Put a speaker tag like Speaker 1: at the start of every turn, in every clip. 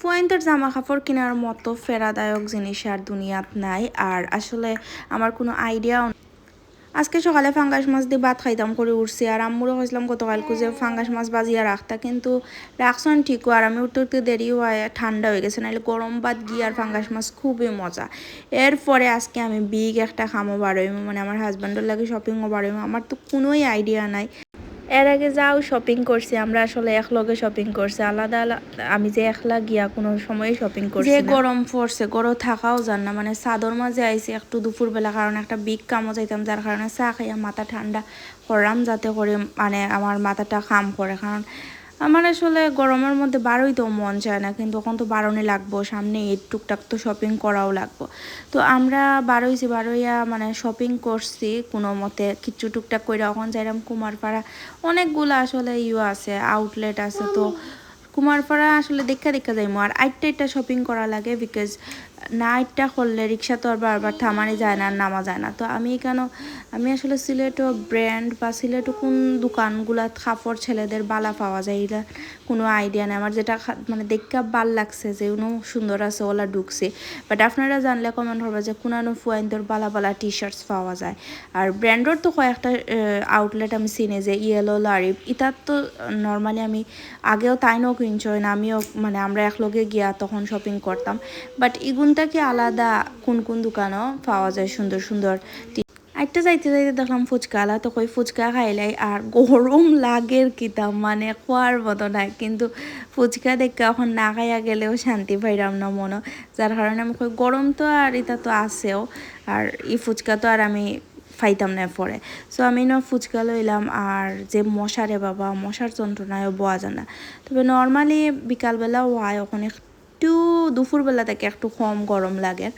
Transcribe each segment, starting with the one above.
Speaker 1: ফুয়াইনদের জামা কাপড় কেনার মতো ফেরাদায়ক জিনিস আর দুনিয়াত নাই। আর আসলে আমার কোনো আইডিয়াও আজকে সকালে ফাঙ্গাস মাছ দিয়ে ভাত খাইতাম করে উঠছি। আর আম্মুরও হয়েছিলাম গতকালকে যে ফাঙ্গাস মাছ বাজিয়া রাখতা, কিন্তু রাখছেন ঠিকও। আর আমি উঠতে উঠতে দেরি হয়, ঠান্ডা হয়ে গেছে, নাহলে গরম ভাত গিয়ে আর ফাঙ্গাস মাছ খুবই মজা। এরপরে আজকে আমি বিগ একটা খামো বাড়াইমো, মানে আমার হাজব্যান্ডের লাগে শপিংও বাড়াইমো। আমার তো কোনোই আইডিয়া নাই। এর আগে যাও শপিং করছি আমরা, আসলে একলগে শপিং করছি, আলাদা আলাদা। আমি যে একলা গিয়া কোনো সময় শপিং করছি যে গরম পড়ছে, গরম থাকাও যান না। মানে চাদর মাঝে আইছি একটু দুপুরবেলা, কারণ একটা বিগ কামও যাইতাম, যার কারণে চা খাইয়া মাথা ঠান্ডা করলাম, যাতে করে মানে আমার মাথাটা কাম করে। কারণ আমার আসলে গরমের মধ্যে বারোইতেও মন চায় না, কিন্তু এখন তো বারণে লাগবো, সামনে ঈদ, টুকটাক তো শপিং করাও লাগবো। তো আমরা বারোইয়া মানে শপিং করছি কোনো মতে, কিছু টুকটাক করে। এখন যাইলাম কুমারপাড়া, অনেকগুলো আসলে আছে, আউটলেট আছে। তো কুমারপাড়া আসলে দেখা যাইমো। আর আইটটা শপিং করা লাগে, বিকজ নাইটটা করলে রিক্সা তো আর বারবার থামানি যায় না, নামা যায় না। তো আমি আসলে সিলেটও ব্র্যান্ড বা সিলেটও কোন দোকানগুলা কাপড় ছেলেদের বালা পাওয়া যায় এটা কোনো আইডিয়া নেই আমার। যেটা মানে দেখা ভাল লাগছে, যে কোনো সুন্দর আছে, ওলা ঢুকছে। বাট আপনারা জানলে কমেন্ট করবে যে কোনানো ফুয়াইন্দর বালা টি শার্টস পাওয়া যায়। আর ব্র্যান্ডর তো কয়েকটা আউটলেট আমি চিনি, যে ইয়েলো লারিফ, ইতার তো নর্মালি আমি আগেও তাইনও কিনছই না, আমিও মানে আমরা একলগে গিয়া তখন শপিং করতাম। বাট ইগুনটা কি আলাদা কোন দোকানও পাওয়া যায় সুন্দর সুন্দর। একটা যাইতে দেখলাম ফুচকালা, তো কই ফুচকা খাইলাই। আর গরম লাগের কিতাম, মানে খোয়ার মতো নাই। কিন্তু ফুচকা দেখে এখন না খাইয়া গেলেও শান্তি পাইলাম না মনে, যার কারণে আমি কই গরম তো আর এটা তো আছেও, আর এই ফুচকা তো আর আমি ফাইতাম না পরে। সো আমি ফুচকা লইলাম। আর যে মশারে বাবা, মশার যন্ত্রণায়ও বোয়া যায় না। তবে নর্মালি বিকালবেলা হয়, ওখানে একটু দুপুরবেলা থেকে একটু কম গরম লাগে।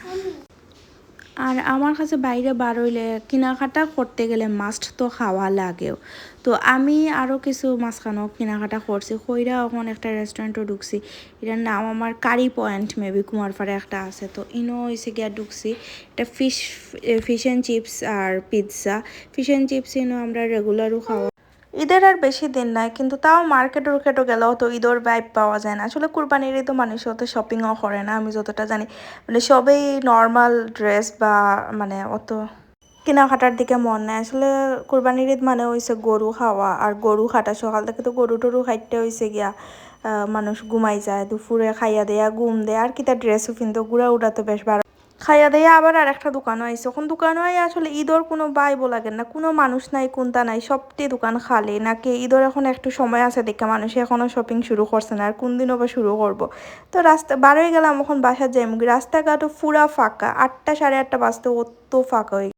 Speaker 1: আর আমার কাছে বাইরে বার হইলে কেনাকাটা করতে গেলে মাস্ট তো খাওয়া লাগেও। তো আমি আরও কিছু মাঝখানো কেনাকাটা করছি, কইরা ওখানে একটা রেস্টুরেন্টও ঢুকছি। এটার নাম আমার কারি পয়েন্ট, মেবি কুমারপাড়ে একটা আছে। তো ইনো হয়েছে গিয়া ঢুকছি। এটা ফিশ অ্যান্ড চিপস আর পিৎজা। ফিশ অ্যান্ড চিপস ইনো আমরা রেগুলারও খাওয়া। ঈদের আর বেশি দিন নাই, কিন্তু তাও মার্কেটও গেলেও তো ঈদের ভাইব পাওয়া যায় না। আসলে কুরবানির তো মানুষ অত শপিংও করে না, আমি যতটা জানি। মানে সবেই নর্মাল ড্রেস বা মানে অত কেনাকাটার দিকে মন নেয়। আসলে কুরবানির ঈদ মানে হয়েছে গরু খাওয়া আর গরু খাটা। সকাল থেকে তো গরু টরু খাইতে হয়েছে গিয়া মানুষ ঘুমাই যায়, দুপুরে খাইয়া দেয়া ঘুম দেয়, আর কিতা ড্রেসও কিন্তু ঘুরা উড়া তো বেশ ভালো খাইয়া দেয়া। আবার আর একটা দোকানও আইছে, এখন দোকানও আই আসলে ঈদর কোনো বাইবো লাগে না, কোনো মানুষ নাই, কোনটা নাই, সবটি দোকান খালি। নাকি ঈদর এখন একটু সময় আছে দেখে মানুষ এখনও শপিং শুরু করছে না, আর কোন দিনও বা শুরু করব। তো রাস্তা বারোই গেলাম, এখন বাসার যাই, রাস্তাঘাটও পুরা ফাঁকা। 8টা সাড়ে 8টা বাজতে অত ফাঁকা হয়ে